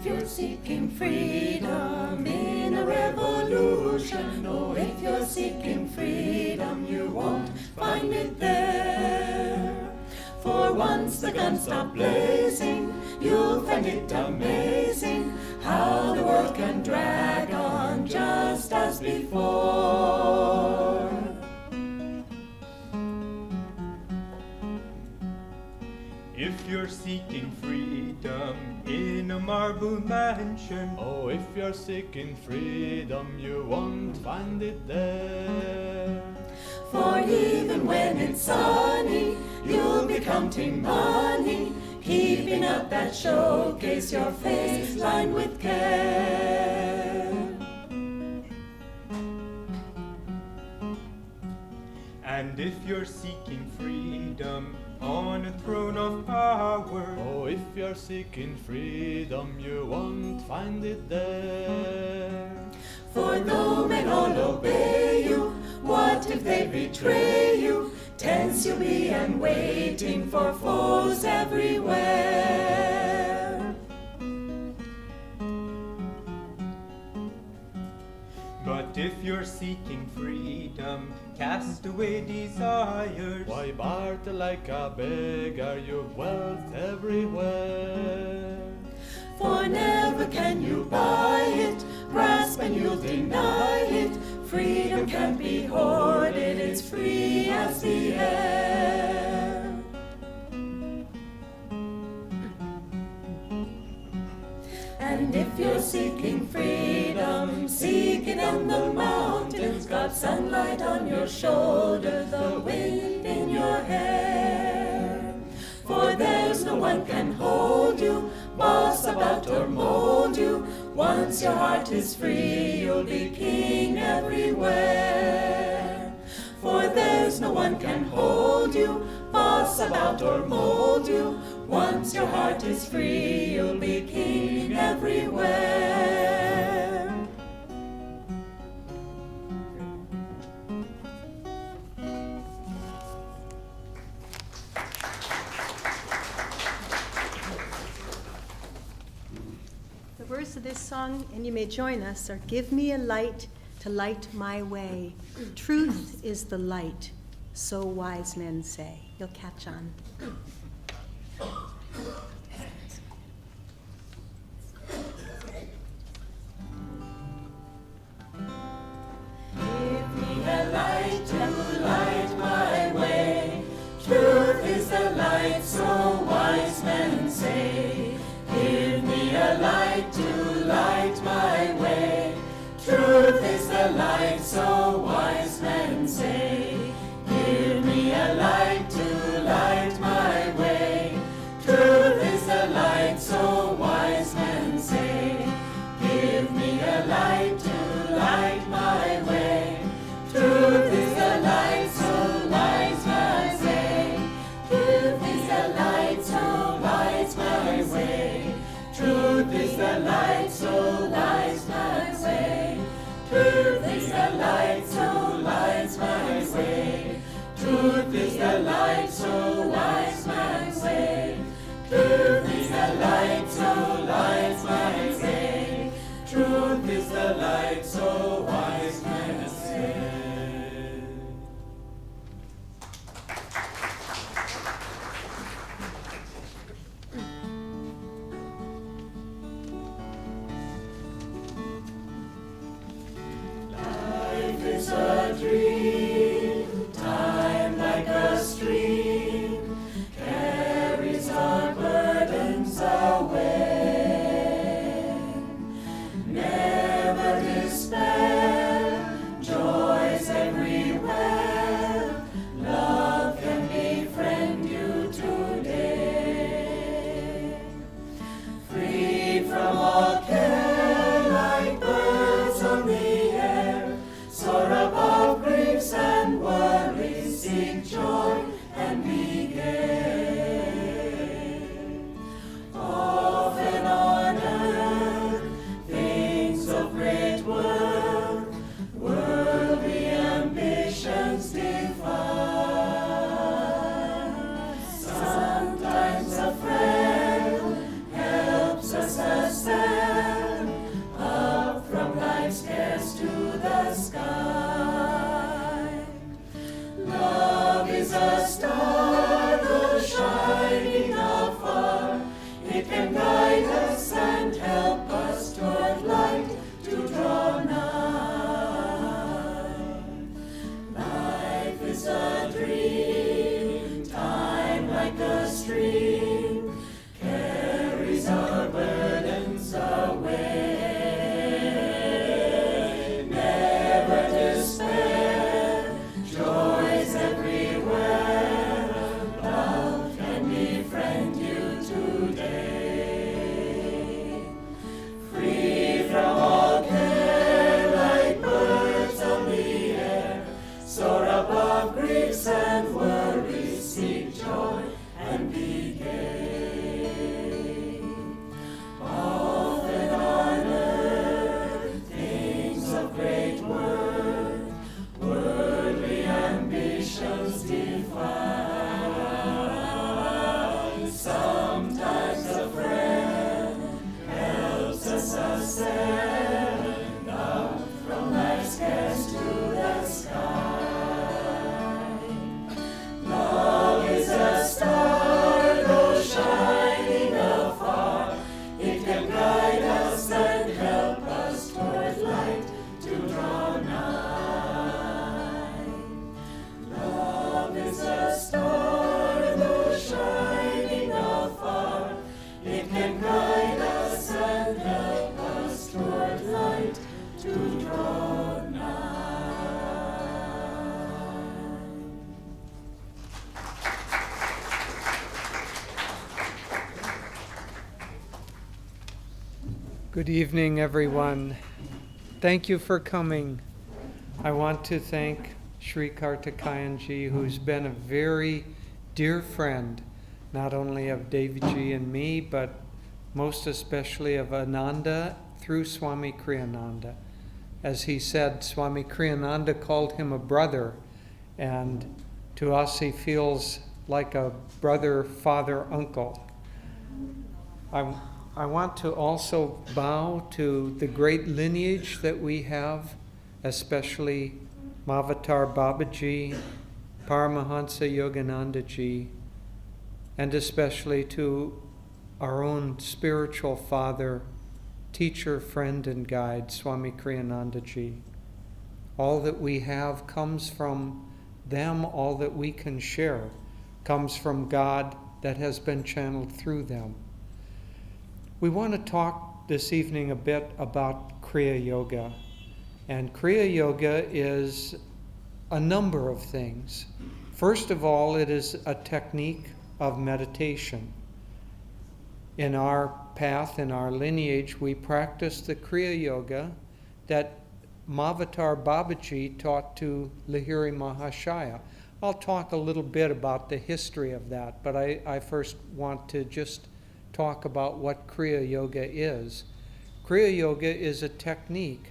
you're seeking freedom in a revolution, oh, if you're seeking freedom, you won't find it there. For once the guns stop blazing, you'll find it amazing how the world can drag on just as before. If you're seeking freedom in a marble mansion, oh, if you're seeking freedom, you won't find it there. For even when it's sunny, you'll be counting money, keeping up that showcase your face lined with care. And if you're seeking freedom on a throne of power, oh, if you're seeking freedom, you won't find it there. For though men all obey you, what if they betray you? Tense you'll be and waiting for foes everywhere. But if you're seeking freedom, cast away desires. Why barter like a beggar, you've wealth everywhere. For never can you buy it, grasp and you'll deny it. Freedom can't be hoarded, it's free as the air. And if you're seeking freedom, seek it on the mountains. Got sunlight on your shoulder, the wind in your hair. For there's no one can hold you, boss about or mold you. Once your heart is free, you'll be king everywhere. For there's no one can hold you, boss about or mold you. Once your heart is free, you'll be king everywhere. The words of this song, and you may join us, are "Give me a light to light my way. Truth is the light, so wise men say." You'll catch on. Give me a light to light my way. Truth is the light, so wise men say. Give me a light to light my way. Truth is the light, so wise men say. Give me a light to light my way. Truth is the light, so wise men say. Give me a light to light my way. Truth is the light, so wise men say. Truth is the light, so wise men say. Truth is the light, so wise men say. Truth is the light, so wise men say. Truth is the light, so wise men say. Truth is the light, so wise men say. Truth is the light, so wise men say. Life is a dream, time like a stream, carries our burdens away. Never despair. heaven, down from life's cares to the sky. Love is a star, though shining afar. It can guide us and help us toward light to draw nigh. Love is a star, though shining afar. It can guide us and help us toward light to draw nigh. Good evening, everyone. Thank you for coming. I want to thank Sri Kartikayanji, who's been a very dear friend, not only of Devaji and me, but most especially of Ananda through Swami Kriyananda. As he said, Swami Kriyananda called him a brother, and to us he feels like a brother, father, uncle. I want to also bow to the great lineage that we have, especially Mavatar Babaji, Paramahansa Yoganandaji, and especially to our own spiritual father, teacher, friend, and guide, Swami Kriyanandaji. All that we have comes from them, all that we can share comes from God that has been channeled through them. We want to talk this evening a bit about Kriya Yoga. And Kriya Yoga is a number of things. First of all, it is a technique of meditation. In our path, in our lineage, we practice the Kriya Yoga that Mavatar Babaji taught to Lahiri Mahashaya. I'll talk a little bit about the history of that, but I first want to just talk about what Kriya Yoga is. Kriya Yoga is a technique.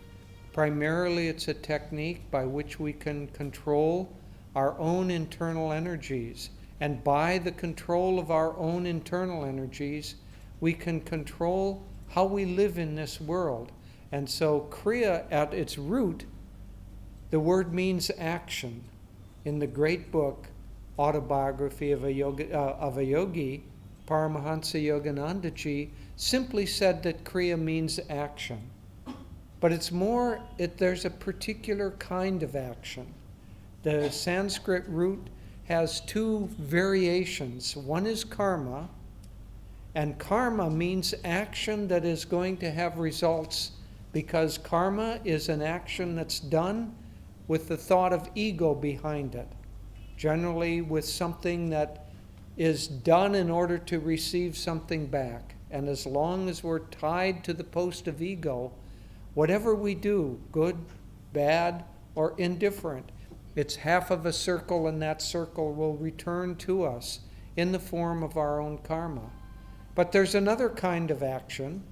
Primarily, it's a technique by which we can control our own internal energies. And by the control of our own internal energies, we can control how we live in this world. And so Kriya, at its root, the word means action. In the great book, Autobiography of a Yogi, Paramahansa Yoganandaji simply said that Kriya means action. But it's more, there's a particular kind of action. The Sanskrit root has two variations. One is karma, and karma means action that is going to have results, because karma is an action that's done with the thought of ego behind it, generally with something that is done in order to receive something back. And as long as we're tied to the post of ego, whatever we do, good, bad, or indifferent, it's half of a circle, and that circle will return to us in the form of our own karma. But there's another kind of action,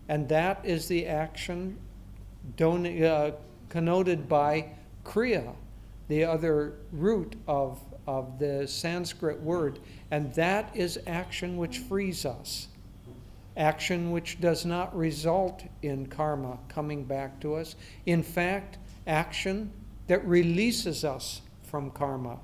and that is the action connoted by Kriya, the other root of the Sanskrit word, and that is action which frees us. Action which does not result in karma coming back to us. In fact, action that releases us from karma.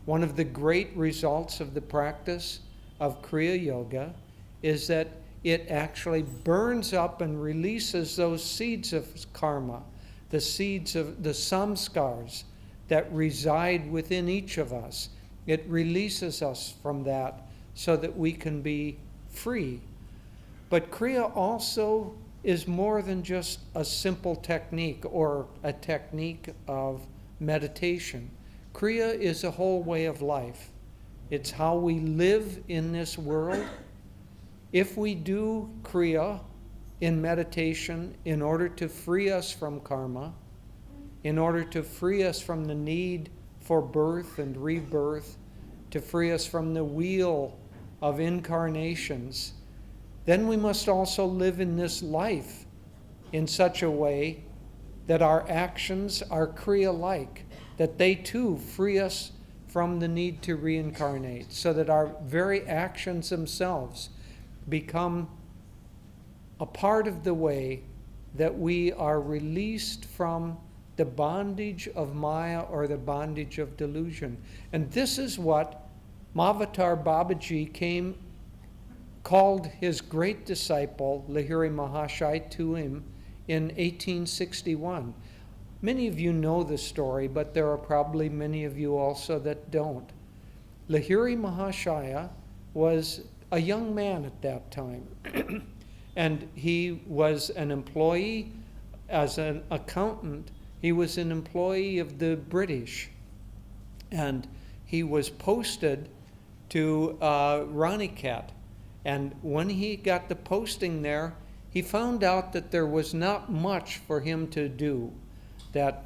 One of the great results of the practice of Kriya Yoga is that it actually burns up and releases those seeds of karma, the seeds of the samskars that reside within each of us. It releases us from that so that we can be free. But Kriya also is more than just a simple technique or a technique of meditation. Kriya is a whole way of life. It's how we live in this world. If we do Kriya in meditation in order to free us from karma, in order to free us from the need for birth and rebirth, to free us from the wheel of incarnations, then we must also live in this life in such a way that our actions are Kriya-like, that they too free us from the need to reincarnate, so that our very actions themselves become a part of the way that we are released from the bondage of Maya or the bondage of delusion. And this is what Mahavatar Babaji called his great disciple, Lahiri Mahashai, to him in 1861. Many of you know the story, but there are probably many of you also that don't. Lahiri Mahashaya was a young man at that time, and he was an employee as an accountant. He was an employee of the British, and he was posted to Raniket. And when he got the posting there, he found out that there was not much for him to do, that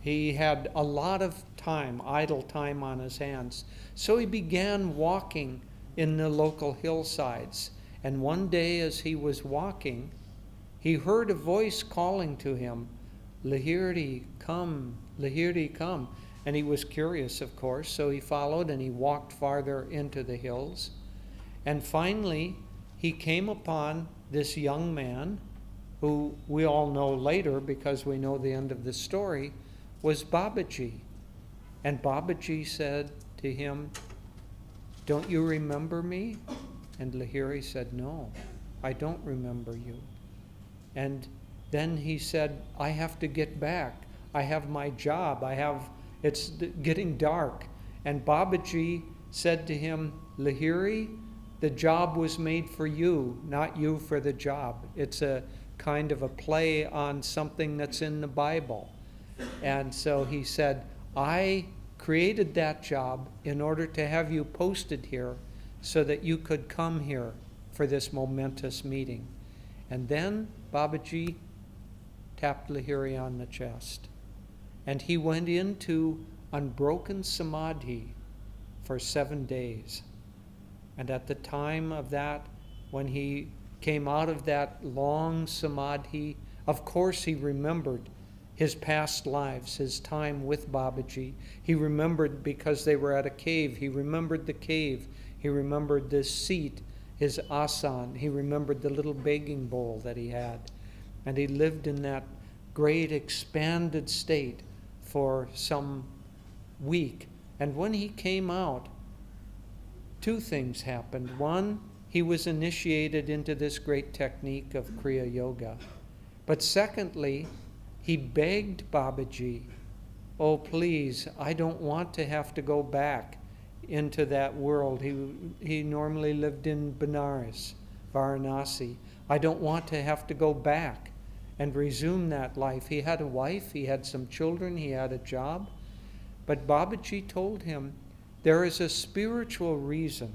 he had a lot of time, idle time on his hands. So he began walking in the local hillsides. And one day as he was walking, he heard a voice calling to him, "Lahiri, come, Lahiri, come." And he was curious, of course, so he followed and he walked farther into the hills. And finally, he came upon this young man, who we all know later, because we know the end of the story, was Babaji. And Babaji said to him, "Don't you remember me?" And Lahiri said, "No, I don't remember you." And then he said, "I have to get back. I have my job. It's getting dark." And Babaji said to him, "Lahiri, the job was made for you, not you for the job." It's a kind of a play on something that's in the Bible. And so he said, "I created that job in order to have you posted here so that you could come here for this momentous meeting." And then Babaji tapped Lahiri on the chest. And he went into unbroken samadhi for 7 days. And at the time of that, when he came out of that long samadhi, of course he remembered his past lives, his time with Babaji. He remembered because they were at a cave. He remembered the cave. He remembered this seat, his asan. He remembered the little begging bowl that he had. And he lived in that great expanded state for some week. And when he came out, 2 things happened. One, he was initiated into this great technique of Kriya Yoga. But secondly, he begged Babaji, "Oh, please, I don't want to have to go back into that world." He normally lived in Benares, Varanasi. "I don't want to have to go back and resume that life." He had a wife, he had some children, he had a job. But Babaji told him, "There is a spiritual reason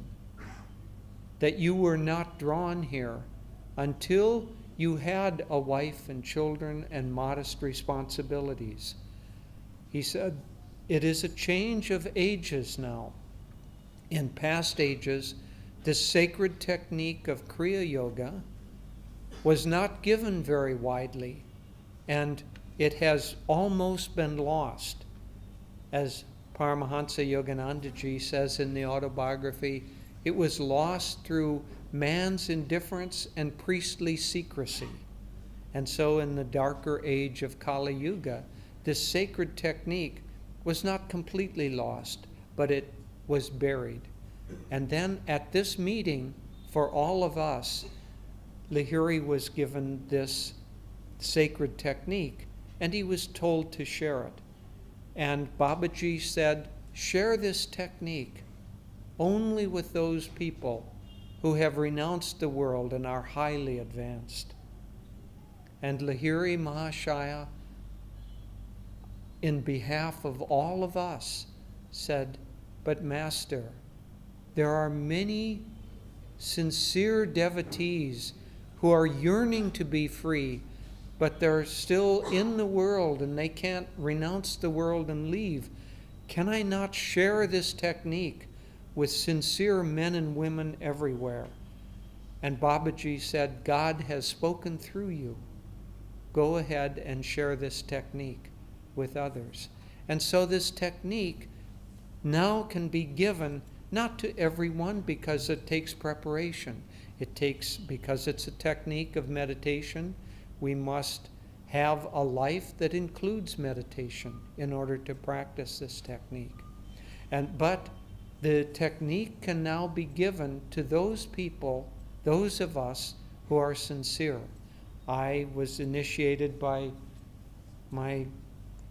that you were not drawn here until you had a wife and children and modest responsibilities." He said, "It is a change of ages now. In past ages, the sacred technique of Kriya Yoga was not given very widely, and it has almost been lost." As Paramahansa Yoganandaji says in the autobiography, it was lost through man's indifference and priestly secrecy. And so in the darker age of Kali Yuga, this sacred technique was not completely lost, but it was buried. And then at this meeting, for all of us, Lahiri was given this sacred technique, and he was told to share it. And Babaji said, "Share this technique only with those people who have renounced the world and are highly advanced." And Lahiri Mahashaya, in behalf of all of us, said, "But Master, there are many sincere devotees who are yearning to be free, but they're still in the world and they can't renounce the world and leave. Can I not share this technique with sincere men and women everywhere?" And Babaji said, "God has spoken through you. Go ahead and share this technique with others." And so this technique now can be given not to everyone because it takes preparation. Because it's a technique of meditation, we must have a life that includes meditation in order to practice this technique. But the technique can now be given to those people, those of us who are sincere. I was initiated by my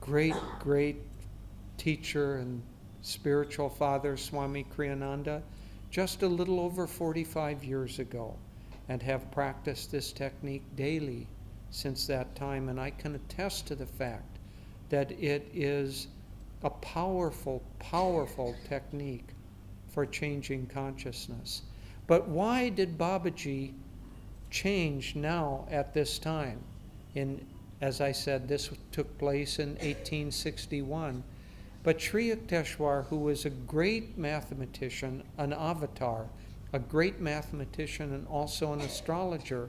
great teacher and spiritual father, Swami Kriyananda, just a little over 45 years ago, and have practiced this technique daily since that time. And I can attest to the fact that it is a powerful, powerful technique for changing consciousness. But why did Babaji change now at this time? As I said, this took place in 1861. But Sri Yukteswar, who was a great mathematician, an avatar, a great mathematician and also an astrologer,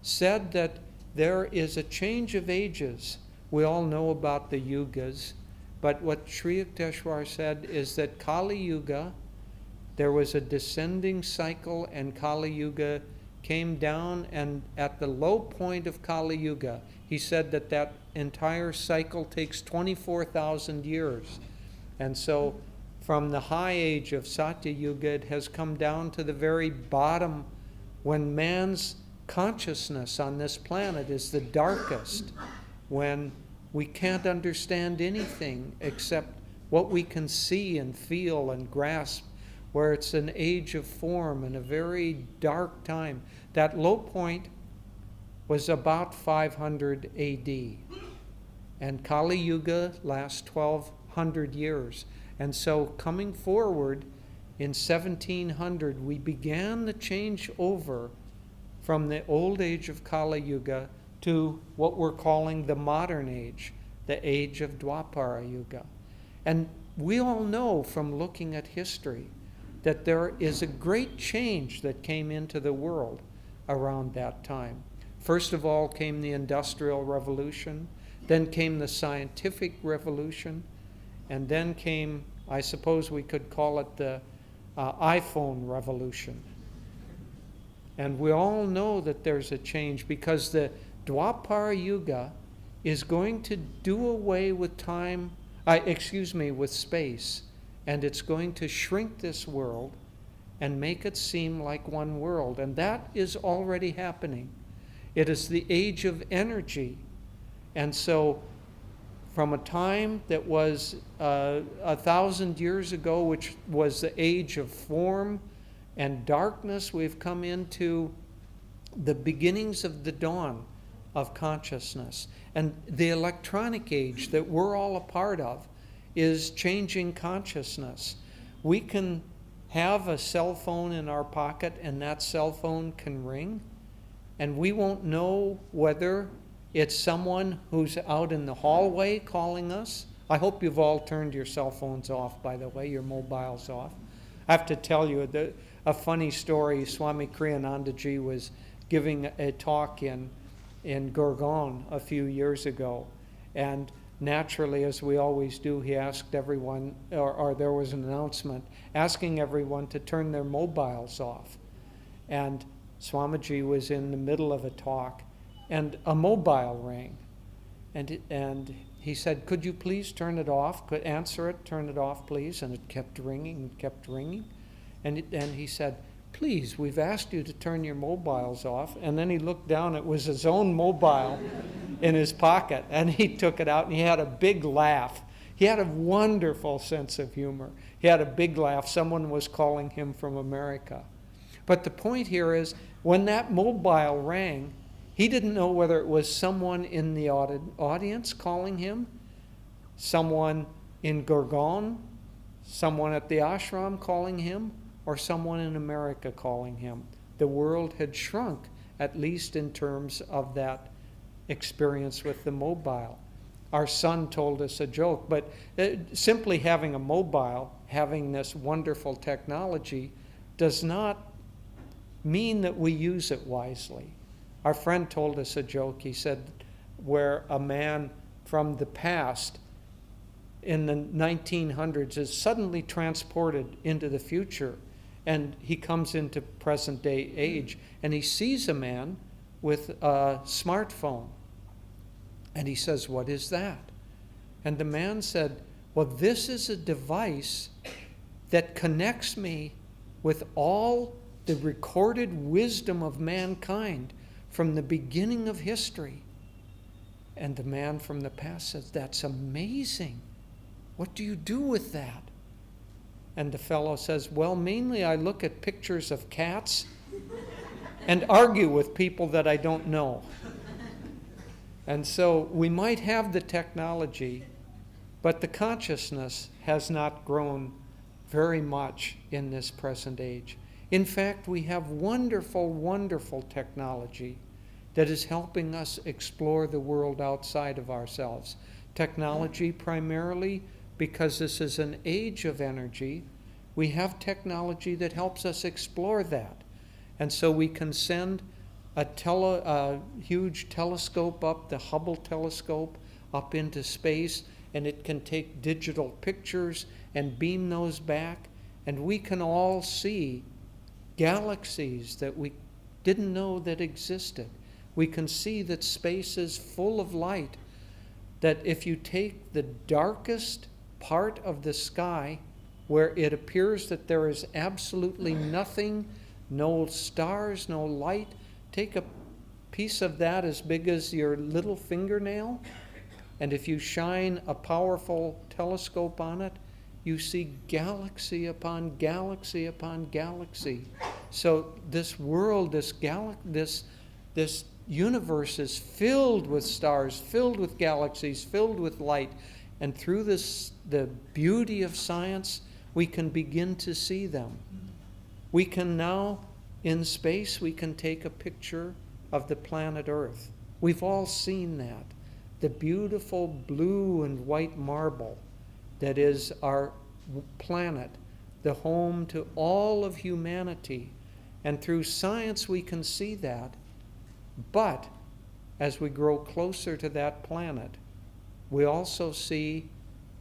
said that there is a change of ages. We all know about the yugas, but what Sri Yukteswar said is that Kali Yuga, there was a descending cycle, and Kali Yuga came down, and at the low point of Kali Yuga, he said that that entire cycle takes 24,000 years. And so from the high age of Satya Yuga, it has come down to the very bottom when man's consciousness on this planet is the darkest, when we can't understand anything except what we can see and feel and grasp, where it's an age of form and a very dark time. That low point was about 500 AD. And Kali Yuga lasts 1,200 years. And so coming forward in 1700, we began the change over from the old age of Kali Yuga to what we're calling the modern age, the age of Dwapara Yuga. And we all know from looking at history that there is a great change that came into the world around that time. First of all came the Industrial Revolution, then came the Scientific Revolution, and then came, I suppose we could call it the iPhone Revolution. And we all know that there's a change because the Dwapara Yuga is going to do away with with space, and it's going to shrink this world and make it seem like one world. And that is already happening. It is the age of energy. And so from a time that was 1,000 years ago, which was the age of form and darkness, we've come into the beginnings of the dawn of consciousness. And the electronic age that we're all a part of is changing consciousness. We can have a cell phone in our pocket, and that cell phone can ring, and we won't know whether it's someone who's out in the hallway calling us. I hope you've all turned your cell phones off, by the way, your mobiles off. I have to tell you a funny story. Swami Kriyanandaji was giving a talk in Gurgaon a few years ago, and naturally, as we always do, he asked everyone, or there was an announcement asking everyone to turn their mobiles off. And Swamiji was in the middle of a talk, and a mobile rang. And he said, "Could you please turn it off? Could answer it, turn it off, please." And it kept ringing and kept ringing. And he said, "Please, we've asked you to turn your mobiles off." And then he looked down, it was his own mobile in his pocket, and he took it out and he had a big laugh. He had a wonderful sense of humor. He had a big laugh. Someone was calling him from America. But the point here is, when that mobile rang, he didn't know whether it was someone in the audience calling him, someone in Gurgaon, someone at the ashram calling him, or someone in America calling him. The world had shrunk, at least in terms of that experience with the mobile. Our son told us a joke, but simply having a mobile, having this wonderful technology, does not mean that we use it wisely. Our friend told us a joke. He said, where a man from the past in the 1900s is suddenly transported into the future, and he comes into present day age, and he sees a man with a smartphone. And he says, "What is that?" And the man said, "Well, this is a device that connects me with all the recorded wisdom of mankind from the beginning of history." And the man from the past says, "That's amazing. What do you do with that?" And the fellow says, "Well, mainly I look at pictures of cats and argue with people that I don't know." And so we might have the technology, but the consciousness has not grown very much in this present age. In fact, we have wonderful, wonderful technology that is helping us explore the world outside of ourselves. Technology primarily because this is an age of energy. We have technology that helps us explore that. And so we can send a huge telescope up, the Hubble telescope, up into space, and it can take digital pictures and beam those back, and we can all see galaxies that we didn't know that existed. We can see that space is full of light, that if you take the darkest part of the sky where it appears that there is absolutely nothing, no stars, no light, take a piece of that as big as your little fingernail, and if you shine a powerful telescope on it, you see galaxy upon galaxy upon galaxy. So this world, this universe is filled with stars, filled with galaxies, filled with light. And through the beauty of science, we can begin to see them. We can now, in space, we can take a picture of the planet Earth. We've all seen that. The beautiful blue and white marble that is our planet, the home to all of humanity. And through science we can see that. But as we grow closer to that planet, we also see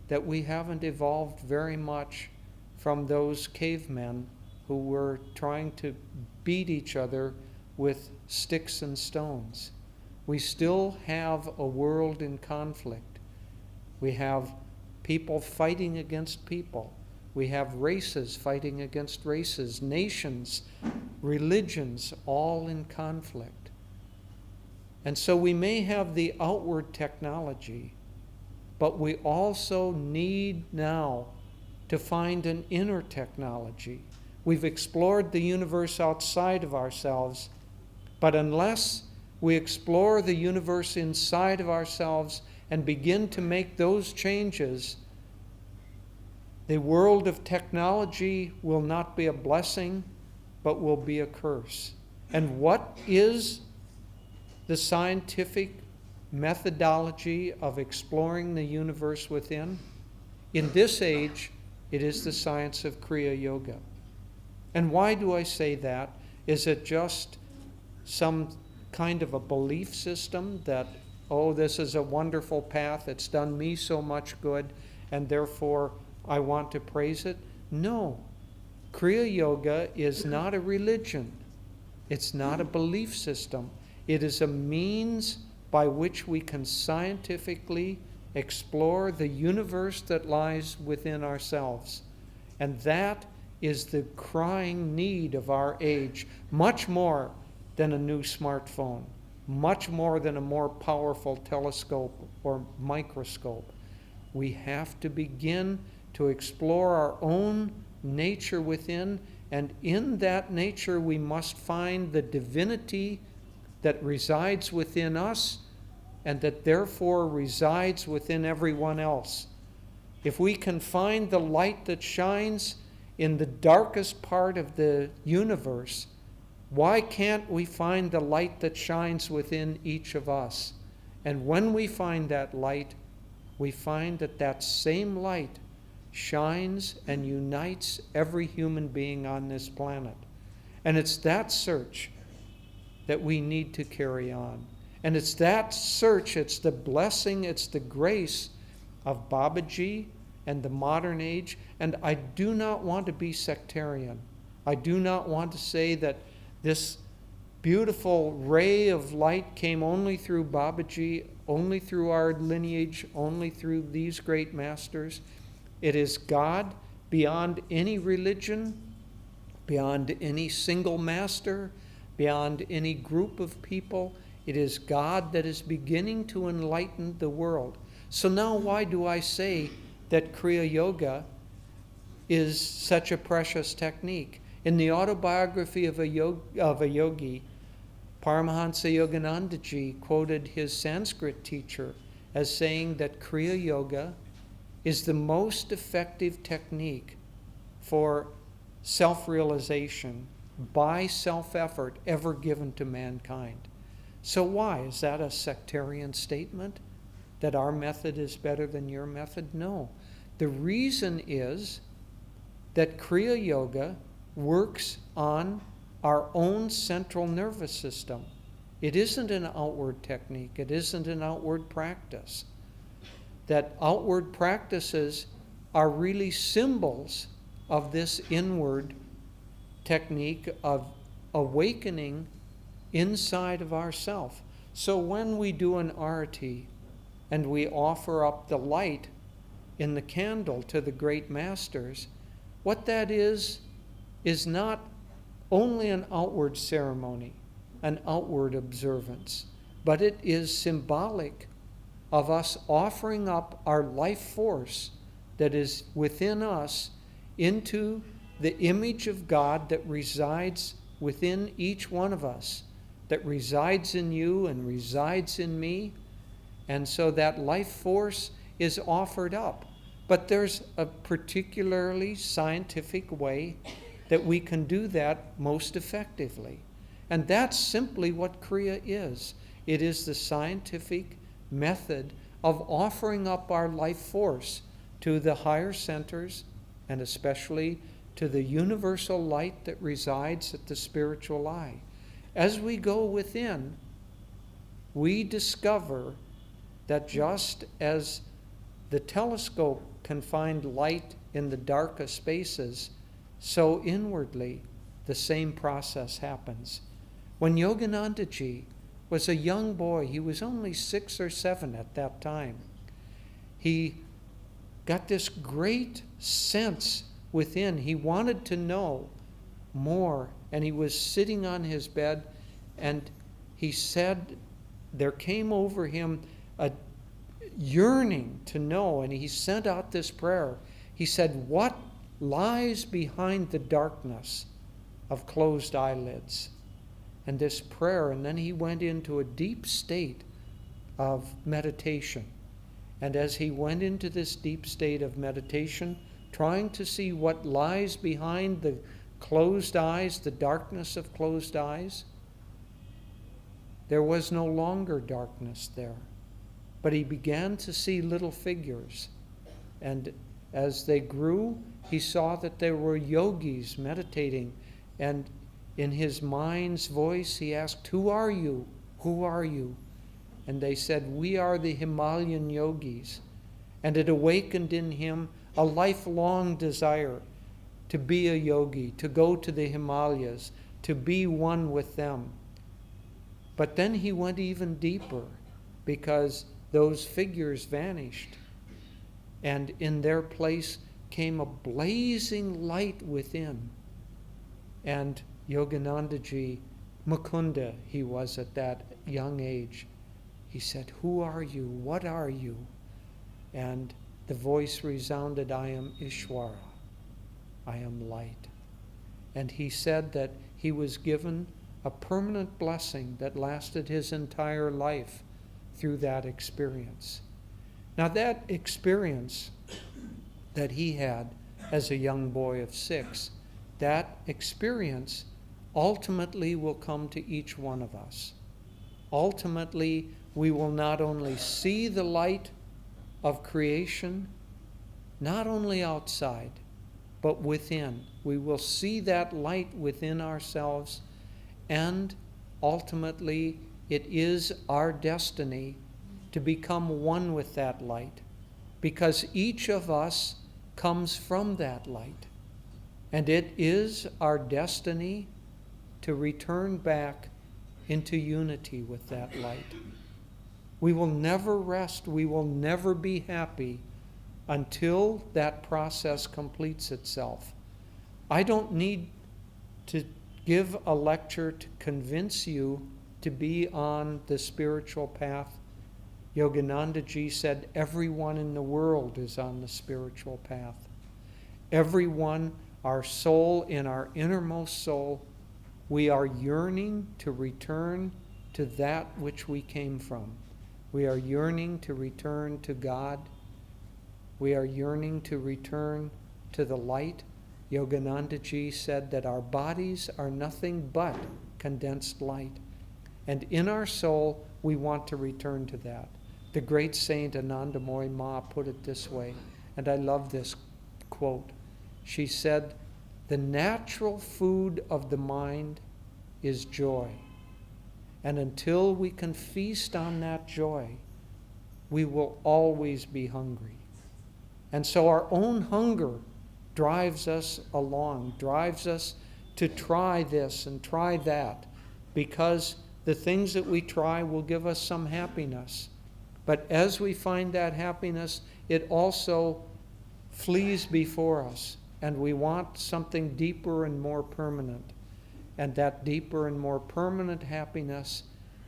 that we haven't evolved very much from those cavemen who were trying to beat each other with sticks and stones. We still have a world in conflict. We have people fighting against people. We have races fighting against races, nations, religions, all in conflict. And so we may have the outward technology, but we also need now to find an inner technology. We've explored the universe outside of ourselves, but unless we explore the universe inside of ourselves and begin to make those changes, the world of technology will not be a blessing, but will be a curse. And what is the scientific methodology of exploring the universe within? In this age, it is the science of Kriya Yoga. And why do I say that? Is it just some kind of a belief system that, oh, this is a wonderful path, it's done me so much good, and therefore I want to praise it? No. Kriya Yoga is not a religion. It's not a belief system. It is a means by which we can scientifically explore the universe that lies within ourselves. And that is the crying need of our age, much more than a new smartphone, much more than a more powerful telescope or microscope. We have to begin to explore our own nature within, and in that nature we must find the divinity that resides within us and that therefore resides within everyone else. If we can find the light that shines in the darkest part of the universe, why can't we find the light that shines within each of us? And when we find that light, we find that that same light shines and unites every human being on this planet. And it's that search that we need to carry on. And it's that search, it's the blessing, it's the grace of Babaji and the modern age. And I do not want to be sectarian. I do not want to say that this beautiful ray of light came only through Babaji, only through our lineage, only through these great masters. It is God beyond any religion, beyond any single master, beyond any group of people. It is God that is beginning to enlighten the world. So now why do I say that Kriya Yoga is such a precious technique? In the autobiography of a yogi, Paramahansa Yoganandaji quoted his Sanskrit teacher as saying that Kriya Yoga is the most effective technique for self-realization by self-effort ever given to mankind. So why? Is that a sectarian statement? That our method is better than your method? No. The reason is that Kriya Yoga works on our own central nervous system. It isn't an outward technique. It isn't an outward practice. That outward practices are really symbols of this inward technique of awakening inside of ourself. So when we do an arati and we offer up the light in the candle to the great masters, what that is not only an outward ceremony, an outward observance, but it is symbolic of us offering up our life force that is within us into the image of God that resides within each one of us, that resides in you and resides in me. And so that life force is offered up. But there's a particularly scientific way that we can do that most effectively. And that's simply what Kriya is. It is the scientific method of offering up our life force to the higher centers, and especially to the universal light that resides at the spiritual eye. As we go within, we discover that just as the telescope can find light in the darkest spaces, so inwardly the same process happens. When Yoganandaji was a young boy, he was only 6 or 7 at that time, he got this great sense within. He wanted to know more, and he was sitting on his bed, and he said there came over him a yearning to know, and he sent out this prayer. He said, "What lies behind the darkness of closed eyelids?" And this prayer, and then he went into a deep state of meditation. And as he went into this deep state of meditation, trying to see what lies behind the closed eyes, the darkness of closed eyes, there was no longer darkness there. But he began to see little figures. And as they grew, he saw that there were yogis meditating. And in his mind's voice, he asked, "Who are you? Who are you?" And they said, "We are the Himalayan yogis." And it awakened in him a lifelong desire to be a yogi, to go to the Himalayas, to be one with them. But then he went even deeper, because those figures vanished. And in their place came a blazing light within. And Yoganandaji, Mukunda he was at that young age, he said, "Who are you? What are you?" And the voice resounded, "I am Ishwara. I am light." And he said that he was given a permanent blessing that lasted his entire life through that experience. Now that experience that he had as a young boy of 6, that experience ultimately will come to each one of us. Ultimately, we will not only see the light of creation, not only outside, but within. We will see that light within ourselves, and ultimately it is our destiny to become one with that light, because each of us comes from that light. And it is our destiny to return back into unity with that light. We will never rest, we will never be happy until that process completes itself. I don't need to give a lecture to convince you to be on the spiritual path. Yoganandaji said everyone in the world is on the spiritual path. Everyone, our soul, in our innermost soul, we are yearning to return to that which we came from. We are yearning to return to God. We are yearning to return to the light. Yoganandaji said that our bodies are nothing but condensed light. And in our soul, we want to return to that. The great saint Anandamoy Ma put it this way, and I love this quote. She said, "The natural food of the mind is joy. And until we can feast on that joy, we will always be hungry." And so our own hunger drives us along, drives us to try this and try that, because the things that we try will give us some happiness. But as we find that happiness, it also flees before us, and we want something deeper and more permanent. And that deeper and more permanent happiness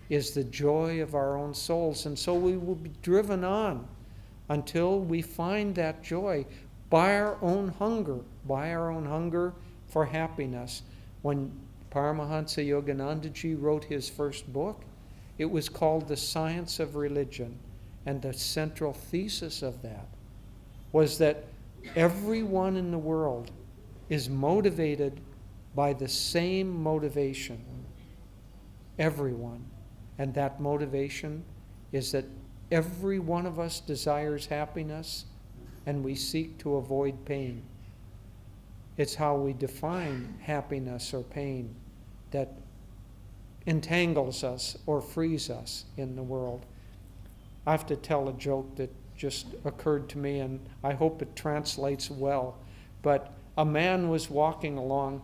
is the joy of our own souls. And so we will be driven on until we find that joy by our own hunger for happiness. When Paramahansa Yoganandaji wrote his first book, it was called The Science of Religion. And the central thesis of that was that everyone in the world is motivated by the same motivation. Everyone. And that motivation is that every one of us desires happiness, and we seek to avoid pain. It's how we define happiness or pain that entangles us or frees us in the world. I have to tell a joke that just occurred to me, and I hope it translates well. But a man was walking along,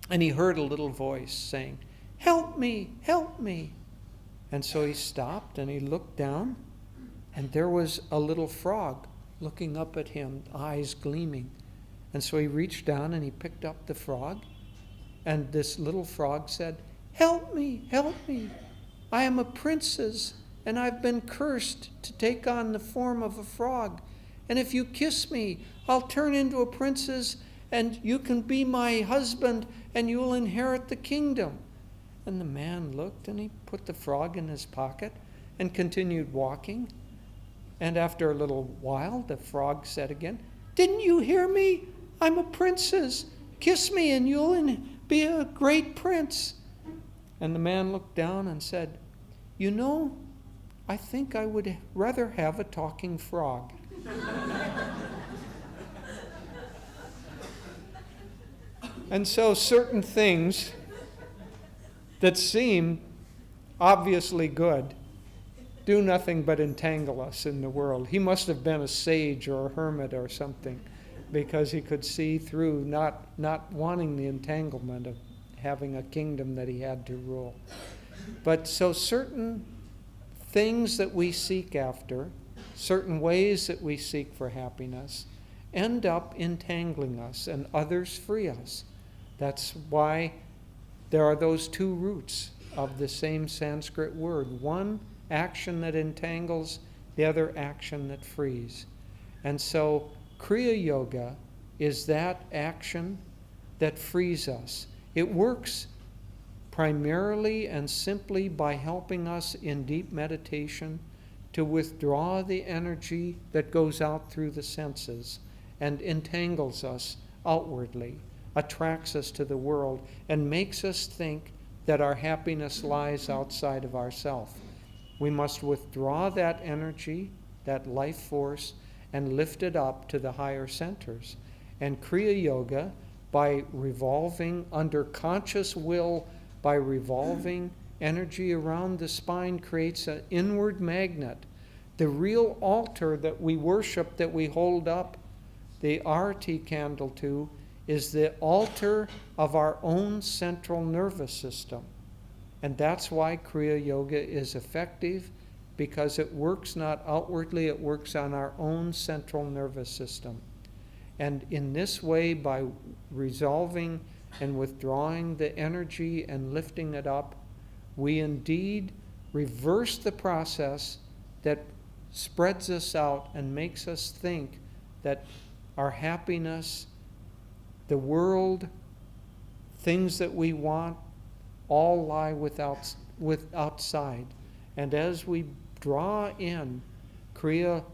and he heard a little voice saying, "Help me, help me." And so he stopped and he looked down, and there was a little frog looking up at him, eyes gleaming. And so he reached down and he picked up the frog, and this little frog said, "Help me, help me. I am a princess, and I've been cursed to take on the form of a frog. And if you kiss me, I'll turn into a princess, and you can be my husband, and you'll inherit the kingdom." And the man looked, and he put the frog in his pocket and continued walking. And after a little while, the frog said again, "Didn't you hear me? I'm a princess. Kiss me, and you'll be a great prince." And the man looked down and said, "You know, I think I would rather have a talking frog." And so certain things that seem obviously good do nothing but entangle us in the world. He must have been a sage or a hermit or something, because he could see through not wanting the entanglement of having a kingdom that he had to rule. But so certain things that we seek after, certain ways that we seek for happiness, end up entangling us, and others free us. That's why there are those two roots of the same Sanskrit word. One action that entangles, the other action that frees. And so Kriya Yoga is that action that frees us. It works primarily and simply by helping us in deep meditation to withdraw the energy that goes out through the senses and entangles us outwardly, attracts us to the world, and makes us think that our happiness lies outside of ourselves. We must withdraw that energy, that life force, and lift it up to the higher centers. And Kriya Yoga, by revolving under conscious will, by revolving energy around the spine, creates an inward magnet. The real altar that we worship, that we hold up the arati candle to, is the altar of our own central nervous system. And that's why Kriya Yoga is effective, because it works not outwardly, it works on our own central nervous system. And in this way, by resolving and withdrawing the energy and lifting it up, we indeed reverse the process that spreads us out and makes us think that our happiness, the world, things that we want, all lie outside. And as we draw in, Kriya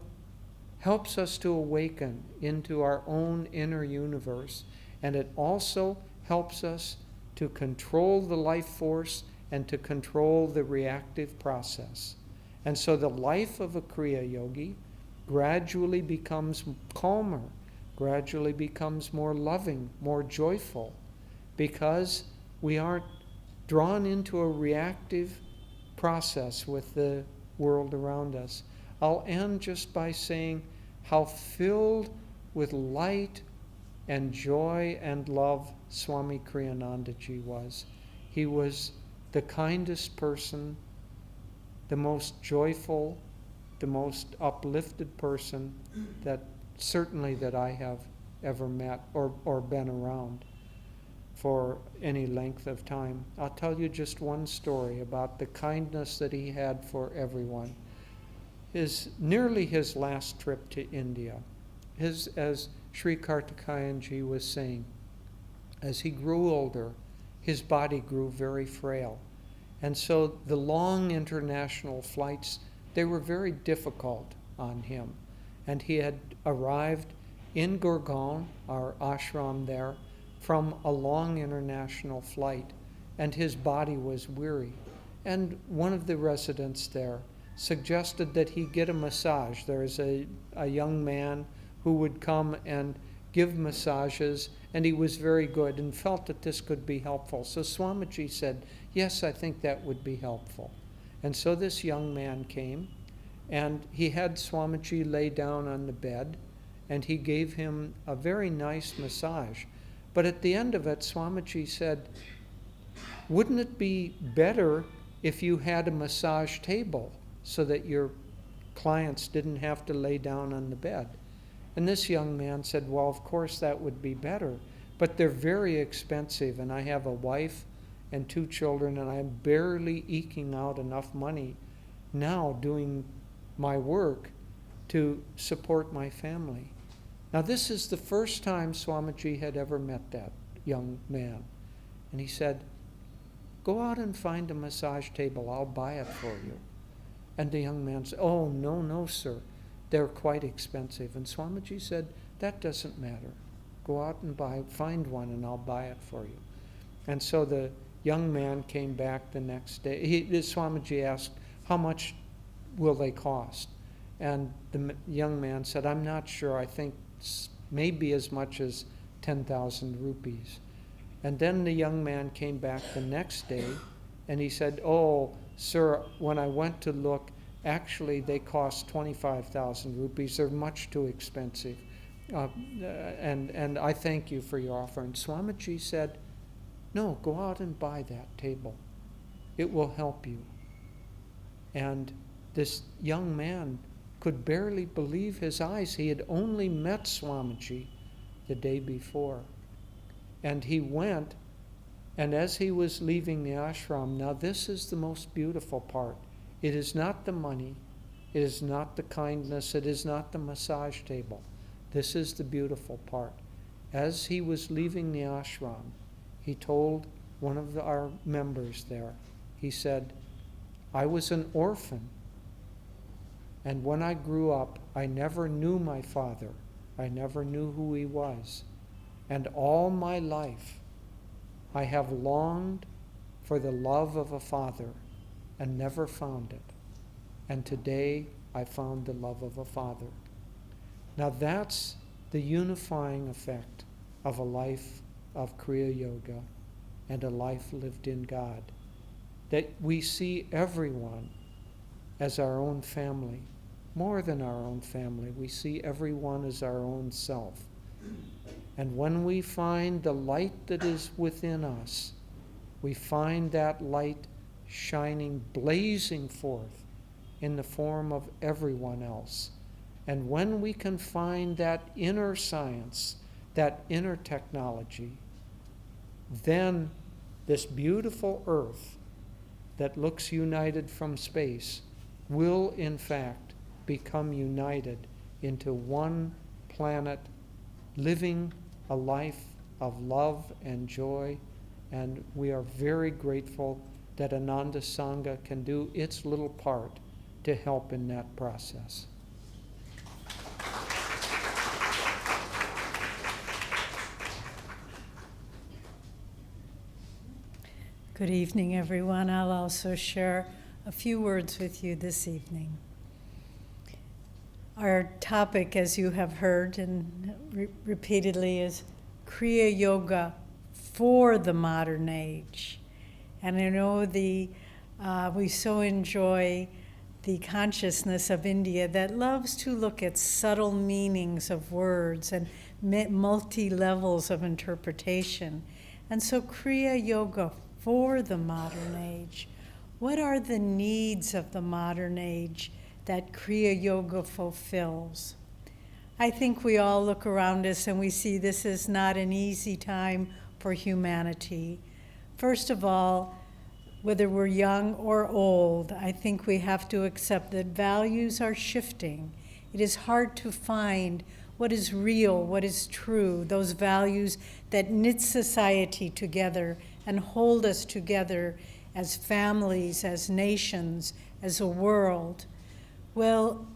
helps us to awaken into our own inner universe. And it also helps us to control the life force and to control the reactive process. And so the life of a Kriya Yogi gradually becomes calmer, gradually becomes more loving, more joyful, because we aren't drawn into a reactive process with the world around us. I'll end just by saying how filled with light and joy and love Swami Kriyanandaji was. He was the kindest person, the most joyful, the most uplifted person that I have ever met or been around for any length of time. I'll tell you just one story about the kindness that he had for everyone. Nearly his last trip to India, as Sri Kartikayanji was saying, as he grew older, his body grew very frail. And so the long international flights, they were very difficult on him. And he had arrived in Gurgaon, our ashram there, from a long international flight, and his body was weary. And one of the residents there suggested that he get a massage. There is a young man who would come and give massages, and he was very good and felt that this could be helpful. So Swamiji said, yes, I think that would be helpful. And so this young man came, and he had Swamiji lay down on the bed, and he gave him a very nice massage. But at the end of it, Swamiji said, wouldn't it be better if you had a massage table so that your clients didn't have to lay down on the bed? And this young man said, well, of course that would be better, but they're very expensive, and I have a wife and 2 children, and I'm barely eking out enough money now doing my work to support my family. Now, this is the first time Swamiji had ever met that young man. And he said, go out and find a massage table. I'll buy it for you. And the young man said, oh, no, sir. They're quite expensive. And Swamiji said, that doesn't matter. Go out and find one, and I'll buy it for you. And so the young man came back the next day. Swamiji asked, how much will they cost? And the young man said, I'm not sure. I think maybe as much as 10,000 rupees. And then the young man came back the next day, and he said, oh, sir, when I went to look, actually they cost 25,000 rupees. They're much too expensive. And I thank you for your offer. And Swamiji said, no, go out and buy that table. It will help you. And this young man could barely believe his eyes. He had only met Swamiji the day before. And he went, and as he was leaving the ashram, now this is the most beautiful part. It is not the money, it is not the kindness, it is not the massage table. This is the beautiful part. As he was leaving the ashram, he told one of our members there, he said, I was an orphan. And when I grew up, I never knew my father. I never knew who he was. And all my life, I have longed for the love of a father and never found it. And today, I found the love of a father. Now that's the unifying effect of a life of Kriya Yoga and a life lived in God. That we see everyone as our own family. More than our own family, we see everyone as our own self. And when we find the light that is within us, we find that light shining, blazing forth in the form of everyone else. And when we can find that inner science, that inner technology, then this beautiful earth that looks united from space will in fact become united into one planet, living a life of love and joy. And we are very grateful that Ananda Sangha can do its little part to help in that process. Good evening, everyone. I'll also share a few words with you this evening. Our topic, as you have heard and repeatedly, is Kriya Yoga for the modern age. And I know we so enjoy the consciousness of India that loves to look at subtle meanings of words and multi-levels of interpretation. And so Kriya Yoga for the modern age. What are the needs of the modern age that Kriya Yoga fulfills? I think we all look around us and we see this is not an easy time for humanity. First of all, whether we're young or old, I think we have to accept that values are shifting. It is hard to find what is real, what is true, those values that knit society together and hold us together as families, as nations, as a world. Well,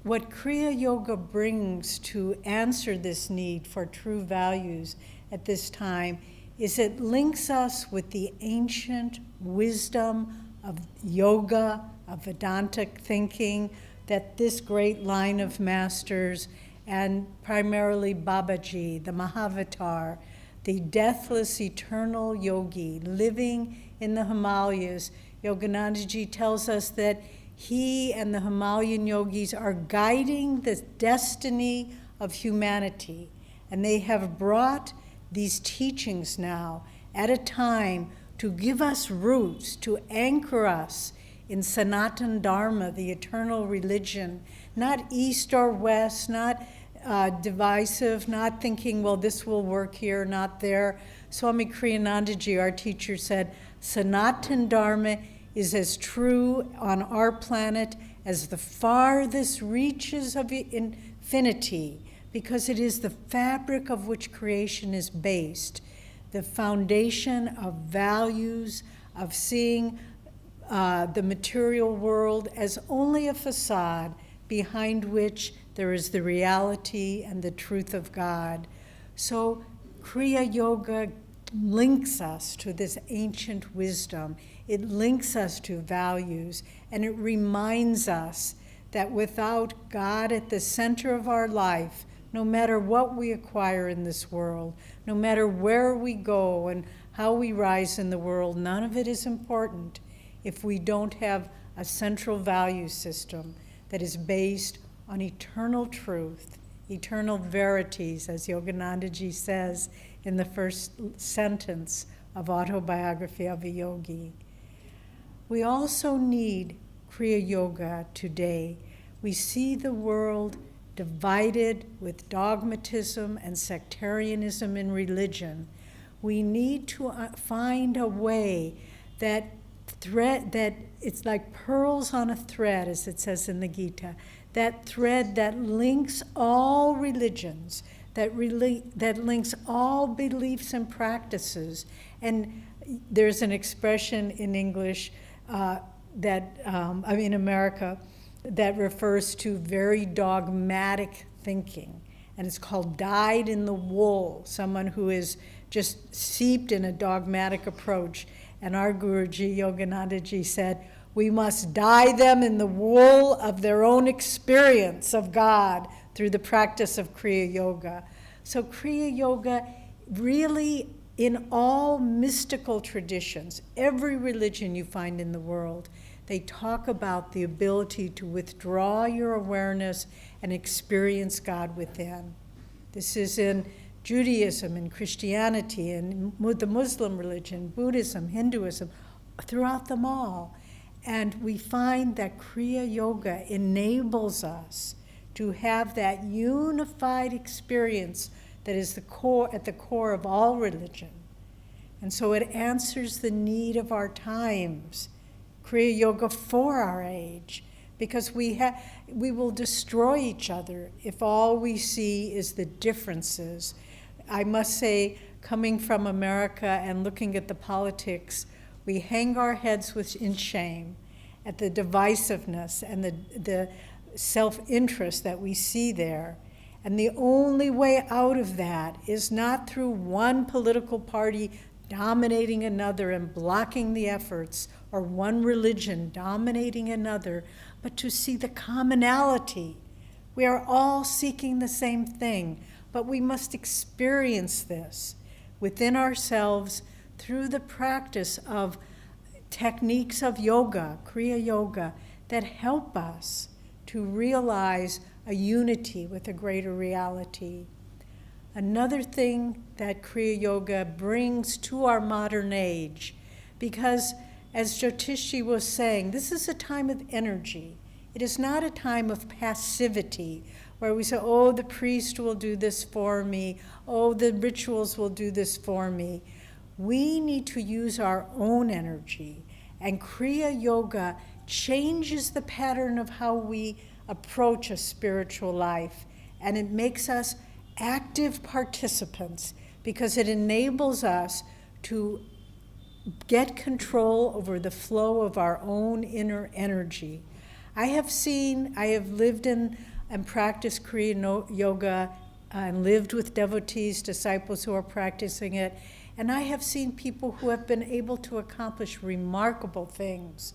what Kriya Yoga brings to answer this need for true values at this time is it links us with the ancient wisdom of yoga, of Vedantic thinking, that this great line of masters, and primarily Babaji, the Mahavatar, the deathless eternal yogi living in the Himalayas. Yoganandaji tells us that he and the Himalayan yogis are guiding the destiny of humanity. And they have brought these teachings now at a time to give us roots, to anchor us in Sanatan Dharma, the eternal religion, not east or west, not divisive, not thinking, well, this will work here, not there. Swami Kriyanandaji, our teacher, said, Sanatan Dharma is as true on our planet as the farthest reaches of infinity, because it is the fabric of which creation is based, the foundation of values, of seeing the material world as only a facade behind which there is the reality and the truth of God. So Kriya Yoga links us to this ancient wisdom. It links us to values, and it reminds us that without God at the center of our life, no matter what we acquire in this world, no matter where we go and how we rise in the world, none of it is important if we don't have a central value system that is based on eternal truth, eternal verities, as Yoganandaji says in the first sentence of Autobiography of a Yogi. We also need Kriya Yoga today. We see the world divided with dogmatism and sectarianism in religion. We need to find a way that it's like pearls on a thread, as it says in the Gita, that thread that links all religions, that links all beliefs and practices. And there's an expression in English in America, that refers to very dogmatic thinking. And it's called dyed in the wool, someone who is just seeped in a dogmatic approach. And our Guruji, Yoganandaji, said, we must dye them in the wool of their own experience of God through the practice of Kriya Yoga. So Kriya Yoga really, in all mystical traditions, every religion you find in the world, they talk about the ability to withdraw your awareness and experience God within. This is in Judaism and Christianity and the Muslim religion, Buddhism, Hinduism. throughout them all. And we find that Kriya Yoga enables us to have that unified experience that is at the core of all religion. And so it answers the need of our times, Kriya Yoga for our age, because we will destroy each other if all we see is the differences. I must say, coming from America and looking at the politics, we hang our heads in shame at the divisiveness and the self-interest that we see there. And the only way out of that is not through one political party dominating another and blocking the efforts, or one religion dominating another, but to see the commonality. We are all seeking the same thing, but we must experience this within ourselves through the practice of techniques of yoga, Kriya Yoga, that help us to realize a unity with a greater reality. Another thing that Kriya Yoga brings to our modern age, because as Jyotishi was saying, this is a time of energy. It is not a time of passivity where we say, oh, the priest will do this for me, oh, the rituals will do this for me. We need to use our own energy, and Kriya Yoga changes the pattern of how we approach a spiritual life, and it makes us active participants because it enables us to get control over the flow of our own inner energy. I have lived in and practiced Kriya Yoga and lived with devotees, disciples who are practicing it, and I have seen people who have been able to accomplish remarkable things,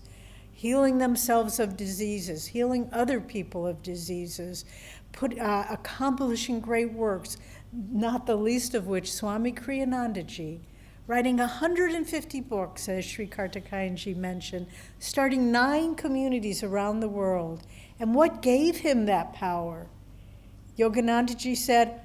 healing themselves of diseases, healing other people of diseases, accomplishing great works, not the least of which Swami Kriyanandaji, writing 150 books, as Sri Kartikayanji mentioned, starting 9 communities around the world. And what gave him that power? Yoganandaji said,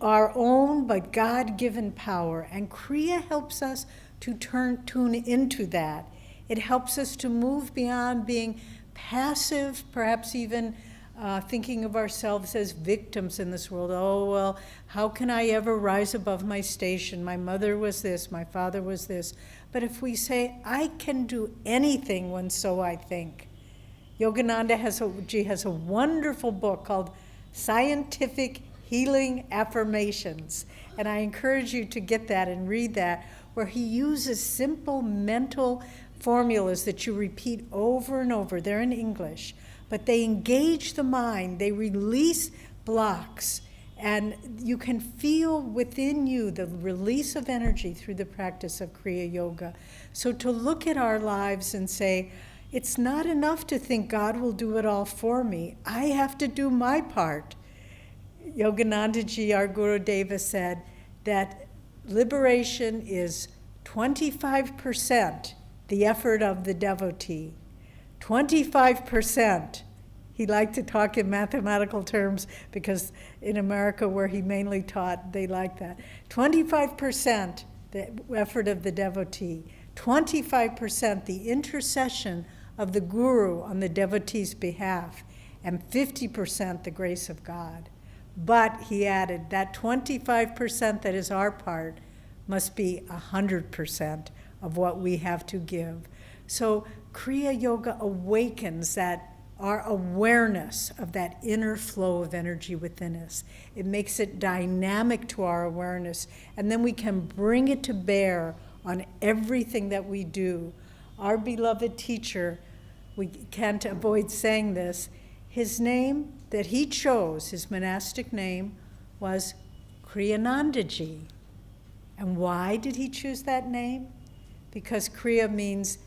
our own but God-given power. And Kriya helps us to tune into that. It helps us to move beyond being passive, perhaps even thinking of ourselves as victims in this world. Oh, well, how can I ever rise above my station? My mother was this, my father was this. But if we say, I can do anything when so I think. Yogananda has a wonderful book called Scientific Healing Affirmations. And I encourage you to get that and read that, where he uses simple mental formulas that you repeat over and over. They're in English, but they engage the mind, they release blocks, and you can feel within you the release of energy through the practice of Kriya Yoga. So to look at our lives and say, it's not enough to think God will do it all for me. I have to do my part. Yoganandaji, our Guru Deva, said that liberation is 25% the effort of the devotee. 25%. He liked to talk in mathematical terms because in America, where he mainly taught, they like that. 25% the effort of the devotee. 25% the intercession of the guru on the devotee's behalf. And 50% the grace of God. But, he added, that 25% that is our part must be 100% of what we have to give. So Kriya Yoga awakens our awareness of that inner flow of energy within us. It makes it dynamic to our awareness, and then we can bring it to bear on everything that we do. Our beloved teacher, we can't avoid saying this, his name that he chose, his monastic name, was Kriyanandaji. And why did he choose that name? Because Kriya means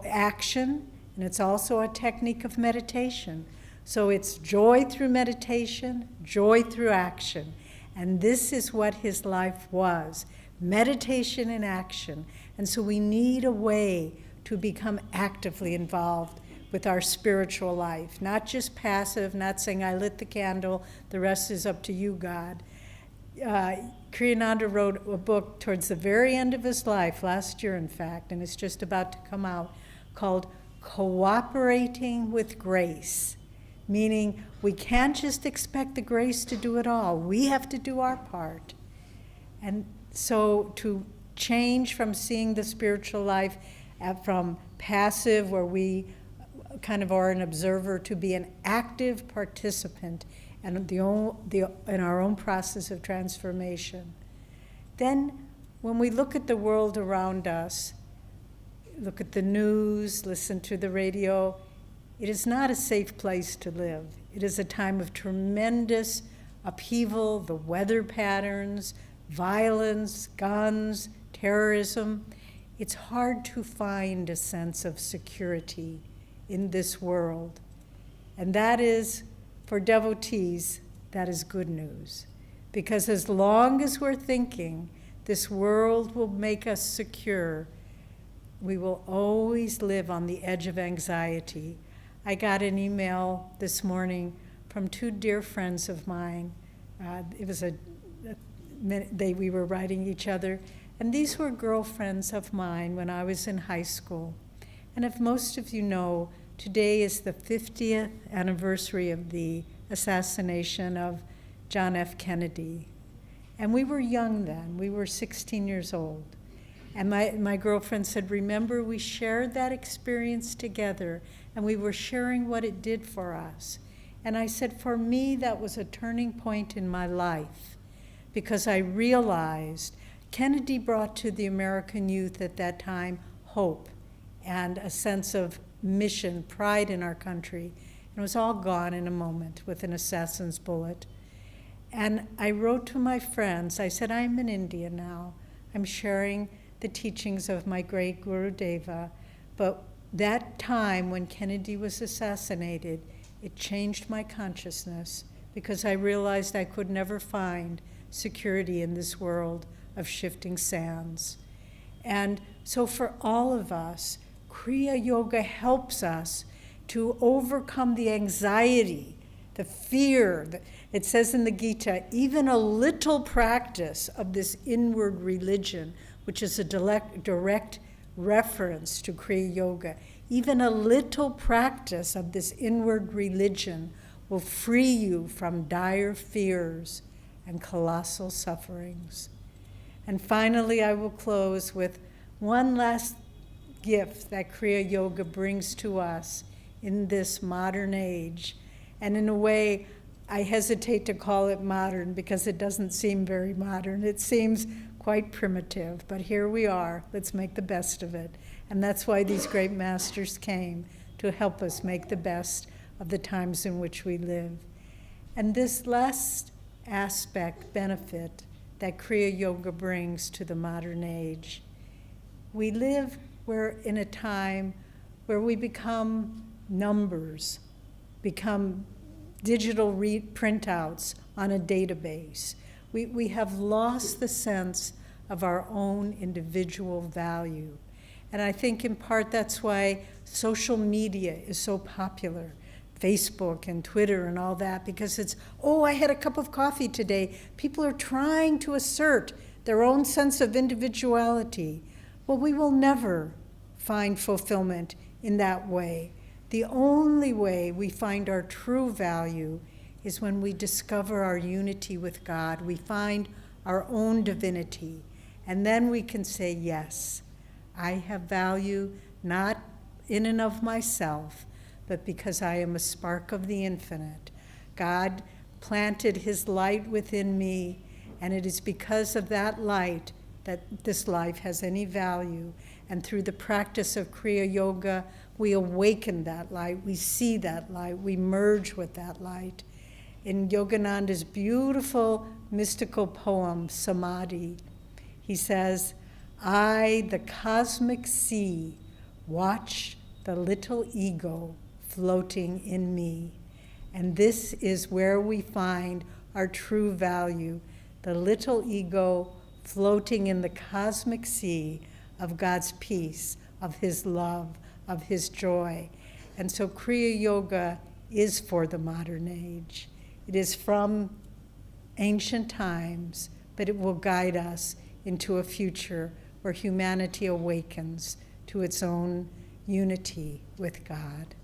action, and it's also a technique of meditation. So it's joy through meditation, joy through action. And this is what his life was, meditation and action. And so we need a way to become actively involved with our spiritual life, not just passive, not saying, I lit the candle, the rest is up to you, God. Kriyananda wrote a book towards the very end of his life, last year in fact, and it's just about to come out, called Cooperating with Grace, meaning we can't just expect the grace to do it all. We have to do our part. And so to change from seeing the spiritual life from passive, where we kind of are an observer, to be an active participant in our own process of transformation. Then when we look at the world around us, look at the news, listen to the radio, it is not a safe place to live. It is a time of tremendous upheaval, the weather patterns, violence, guns, terrorism. It's hard to find a sense of security in this world. And that is, for devotees, that is good news. Because as long as we're thinking this world will make us secure, we will always live on the edge of anxiety. I got an email this morning from two dear friends of mine. It was we were writing each other, and these were girlfriends of mine when I was in high school. And if most of you know, today is the 50th anniversary of the assassination of John F. Kennedy. And we were young then. We were 16 years old. And my girlfriend said, remember, we shared that experience together, and we were sharing what it did for us. And I said, for me, that was a turning point in my life, because I realized Kennedy brought to the American youth at that time hope and a sense of mission, pride in our country. And it was all gone in a moment with an assassin's bullet. And I wrote to my friends, I said, I'm in India now. I'm sharing the teachings of my great Guru Deva. But that time when Kennedy was assassinated, it changed my consciousness, because I realized I could never find security in this world of shifting sands. And so for all of us, Kriya Yoga helps us to overcome the anxiety, the fear. It says in the Gita, even a little practice of this inward religion, which is a direct reference to Kriya Yoga, even a little practice of this inward religion will free you from dire fears and colossal sufferings. And finally, I will close with one last gift that Kriya Yoga brings to us in this modern age. And in a way, I hesitate to call it modern because it doesn't seem very modern. It seems quite primitive, but here we are. Let's make the best of it. And that's why these great masters came, to help us make the best of the times in which we live. And this last aspect, benefit, that Kriya Yoga brings to the modern age. We live in a time where we become numbers, become digital printouts on a database. We have lost the sense of our own individual value. And I think in part that's why social media is so popular, Facebook and Twitter and all that, because it's, oh, I had a cup of coffee today. People are trying to assert their own sense of individuality. Well, we will never find fulfillment in that way. The only way we find our true value is when we discover our unity with God. We find our own divinity. And then we can say, yes, I have value not in and of myself, but because I am a spark of the infinite. God planted his light within me, and it is because of that light that this life has any value. And through the practice of Kriya Yoga, we awaken that light, we see that light, we merge with that light. In Yogananda's beautiful mystical poem, Samadhi, he says, I, the cosmic sea, watch the little ego floating in me. And this is where we find our true value, the little ego floating in the cosmic sea of God's peace, of his love, of his joy. And so Kriya Yoga is for the modern age. It is from ancient times, but it will guide us into a future where humanity awakens to its own unity with God.